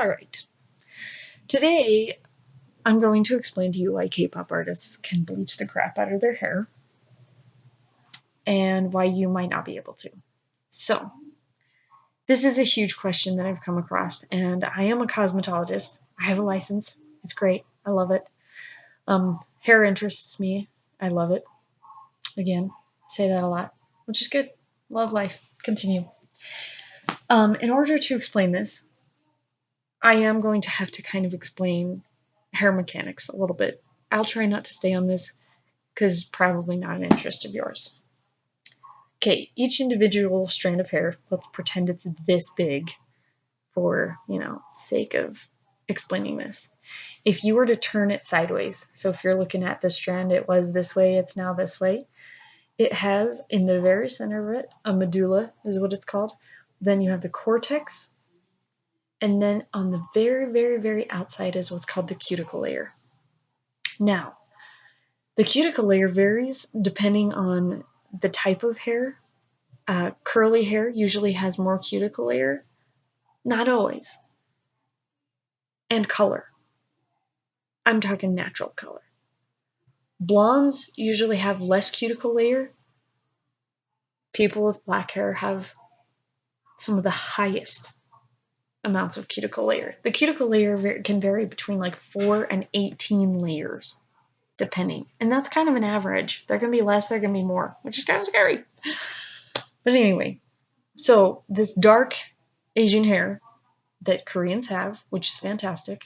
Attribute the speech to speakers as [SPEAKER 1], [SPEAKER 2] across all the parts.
[SPEAKER 1] All right. Today, I'm going to explain to you why K-pop artists can bleach the crap out of their hair and why you might not be able to. So, this is a huge question that I've come across, and I am a cosmetologist. I have a license. It's great. I love it. Hair interests me. I love it. Again, say that a lot, which is good. Love life. Continue. In order to explain this, I am going to have to kind of explain hair mechanics a little bit. I'll try not to stay on this because it's probably not an interest of yours. Okay, each individual strand of hair, let's pretend it's this big for, sake of explaining this. If you were to turn it sideways, so if you're looking at the strand, it was this way, it's now this way. It has, in the very center of it, a medulla is what it's called. Then you have the cortex, and then on the very, very, very outside is what's called the cuticle layer. Now, the cuticle layer varies depending on the type of hair. Curly hair usually has more cuticle layer, not always. And color. I'm talking natural color. Blondes usually have less cuticle layer. People with black hair have some of the highest amounts of cuticle layer. The cuticle layer can vary between like 4 and 18 layers, depending. And that's kind of an average. There can be less, there can be more, which is kind of scary. But anyway, so this dark Asian hair that Koreans have, which is fantastic,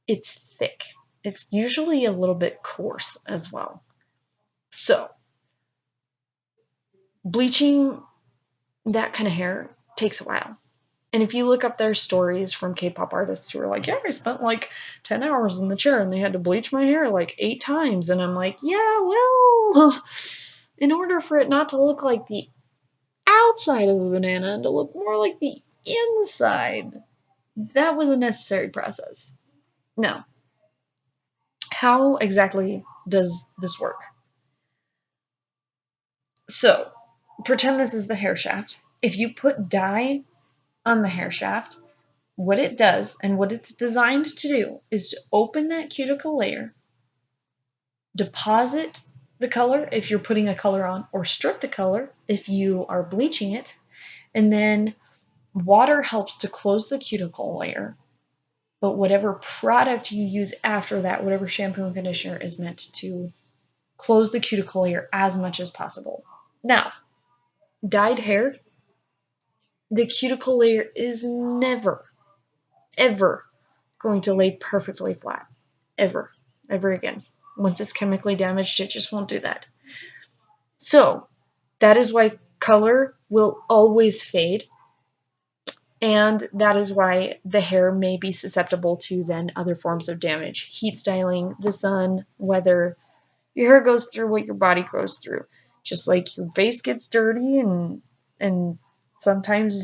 [SPEAKER 1] it's thick. It's usually a little bit coarse as well. So, bleaching that kind of hair takes a while. And if you look up their stories from K-pop artists who are like, yeah, I spent like 10 hours in the chair and they had to bleach my hair like 8 times. And I'm like, yeah, well, in order for it not to look like the outside of a banana and to look more like the inside, that was a necessary process. Now, how exactly does this work? So, pretend this is the hair shaft. If you put dye on the hair shaft, what it does and what it's designed to do is to open that cuticle layer, deposit the color if you're putting a color on, or strip the color if you are bleaching it, and then water helps to close the cuticle layer. But whatever product you use after that, whatever shampoo and conditioner, is meant to close the cuticle layer as much as possible. Now, dyed hair, the cuticle layer is never, ever going to lay perfectly flat. Ever again. Once it's chemically damaged, it just won't do that. So, that is why color will always fade. And that is why the hair may be susceptible to then other forms of damage. Heat styling, the sun, weather. Your hair goes through what your body goes through. Just like your face gets dirty and sometimes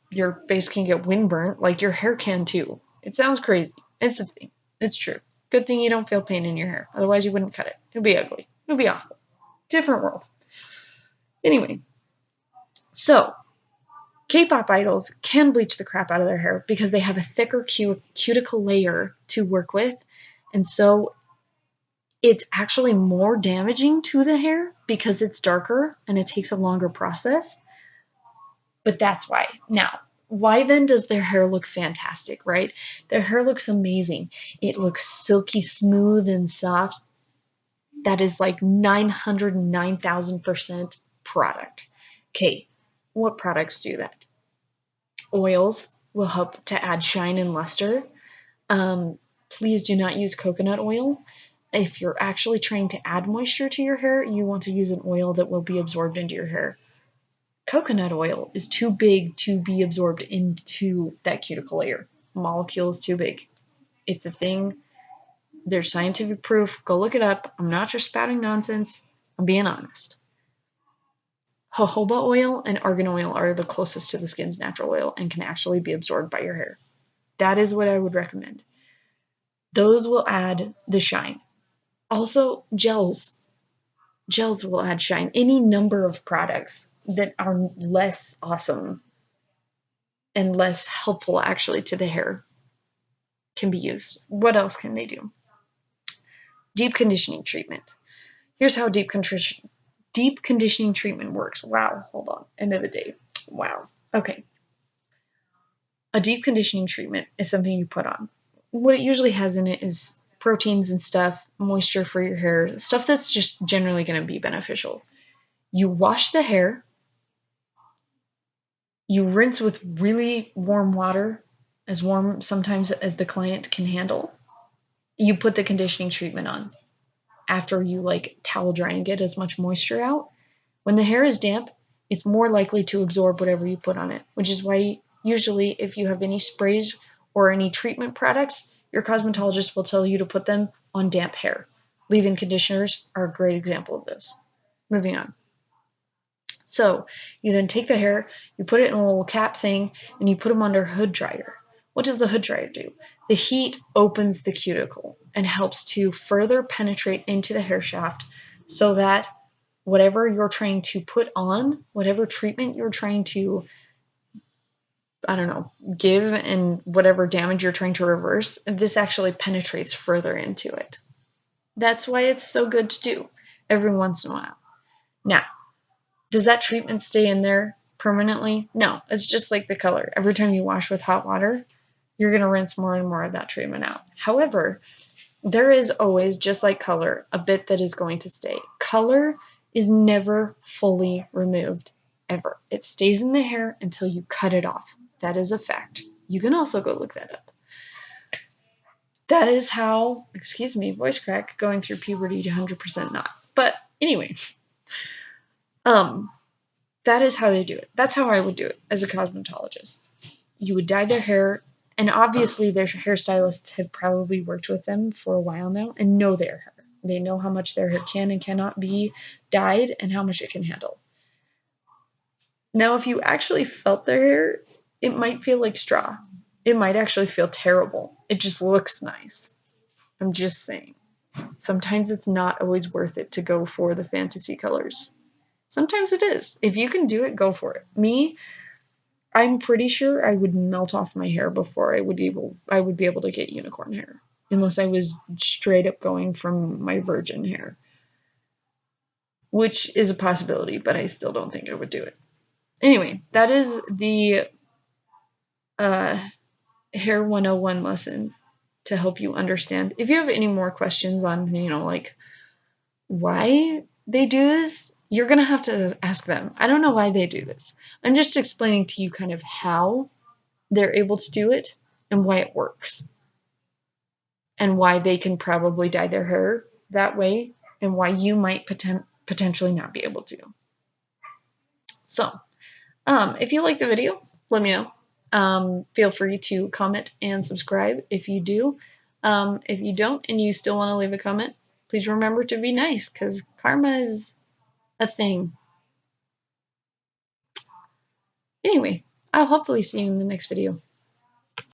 [SPEAKER 1] your face can get windburnt, like your hair can too. It sounds crazy. It's a thing. It's true. Good thing you don't feel pain in your hair. Otherwise you wouldn't cut it. It would be ugly. It would be awful. Different world. Anyway, so K-pop idols can bleach the crap out of their hair because they have a thicker cuticle layer to work with. And so it's actually more damaging to the hair because it's darker and it takes a longer process. But that's why. Now, why then does their hair look fantastic, right? Their hair looks amazing. It looks silky smooth and soft. That is like 909,000% product. Okay, what products do that? Oils will help to add shine and luster. Please do not use coconut oil. If you're actually trying to add moisture to your hair, you want to use an oil that will be absorbed into your hair. Coconut oil is too big to be absorbed into that cuticle layer. Molecule is too big. It's a thing. There's scientific proof. Go look it up. I'm not just spouting nonsense. I'm being honest. Jojoba oil and argan oil are the closest to the skin's natural oil and can actually be absorbed by your hair. That is what I would recommend. Those will add the shine. Also, gels. Gels will add shine. Any number of products that are less awesome and less helpful actually to the hair can be used. What else can they do? Deep conditioning treatment. Here's how deep conditioning treatment works. Wow, hold on. End of the day. Wow. Okay. A deep conditioning treatment is something you put on. What it usually has in it is proteins and stuff, moisture for your hair, stuff that's just generally going to be beneficial. You wash the hair, you rinse with really warm water, as warm sometimes as the client can handle. You put the conditioning treatment on. After you like towel dry and get as much moisture out, when the hair is damp, it's more likely to absorb whatever you put on it, which is why usually if you have any sprays or any treatment products, your cosmetologist will tell you to put them on damp hair. Leave-in conditioners are a great example of this. Moving on. So you then take the hair, you put it in a little cap thing, and you put them under a hood dryer. What does the hood dryer do? The heat opens the cuticle and helps to further penetrate into the hair shaft so that whatever you're trying to put on, whatever treatment you're trying to, give and whatever damage you're trying to reverse, this actually penetrates further into it. That's why it's so good to do every once in a while. Now, does that treatment stay in there permanently? No, it's just like the color. Every time you wash with hot water, you're going to rinse more and more of that treatment out. However, there is always, just like color, a bit that is going to stay. Color is never fully removed, ever. It stays in the hair until you cut it off. That is a fact. You can also go look that up. That is how, voice crack, going through puberty to 100% not. But anyway, that is how they do it. That's how I would do it as a cosmetologist. You would dye their hair, and obviously their hairstylists have probably worked with them for a while now and know their hair. They know how much their hair can and cannot be dyed and how much it can handle. Now, if you actually felt their hair, it might feel like straw. It might actually feel terrible. It just looks nice. I'm just saying. Sometimes it's not always worth it to go for the fantasy colors. Sometimes it is. If you can do it, go for it. Me, I'm pretty sure I would melt off my hair before I would be able to get unicorn hair, unless I was straight up going from my virgin hair, which is a possibility, but I still don't think I would do it. Anyway, that is the Hair 101 lesson to help you understand. If you have any more questions on, like why they do this, you're going to have to ask them. I don't know why they do this. I'm just explaining to you kind of how they're able to do it and why it works. And why they can probably dye their hair that way and why you might potentially not be able to. So, if you like the video, let me know. Feel free to comment and subscribe if you do. If you don't and you still want to leave a comment, please remember to be nice, because karma is a thing. Anyway, I'll hopefully see you in the next video.